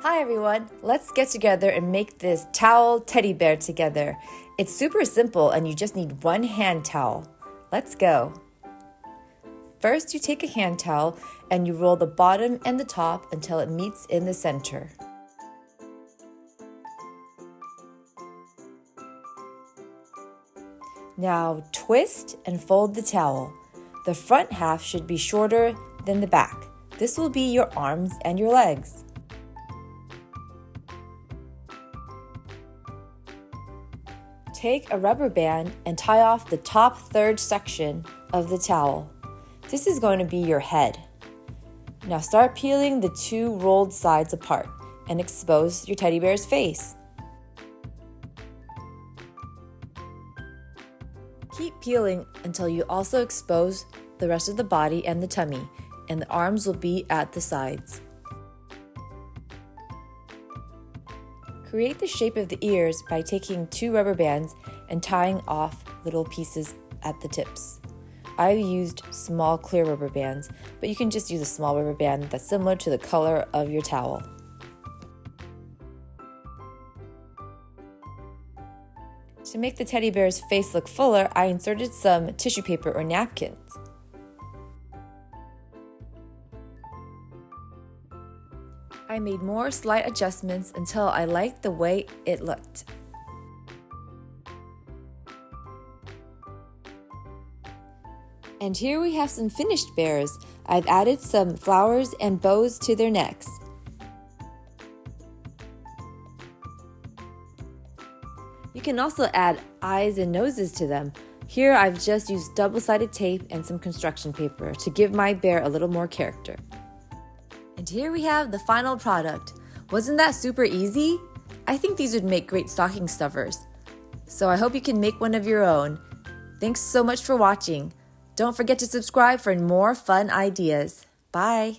Hi everyone, let's get together and make this towel teddy bear together. It's super simple and you just need one hand towel. Let's go. First, you take a hand towel and you roll the bottom and the top until it meets in the center. Now twist and fold the towel. The front half should be shorter than the back. This will be your arms and your legs. Take a rubber band and tie off the top third section of the towel. This is going to be your head. Now start peeling the two rolled sides apart and expose your teddy bear's face. Keep peeling until you also expose the rest of the body and the tummy, and the arms will be at the sides. Create the shape of the ears by taking two rubber bands and tying off little pieces at the tips. I've used small clear rubber bands, but you can just use a small rubber band that's similar to the color of your towel. To make the teddy bear's face look fuller, I inserted some tissue paper or napkins. I made more slight adjustments until I liked the way it looked. And here we have some finished bears. I've added some flowers and bows to their necks. You can also add eyes and noses to them. Here I've just used double-sided tape and some construction paper to give my bear a little more character. And here we have the final product. Wasn't that super easy? I think these would make great stocking stuffers. So I hope you can make one of your own. Thanks so much for watching. Don't forget to subscribe for more fun ideas. Bye!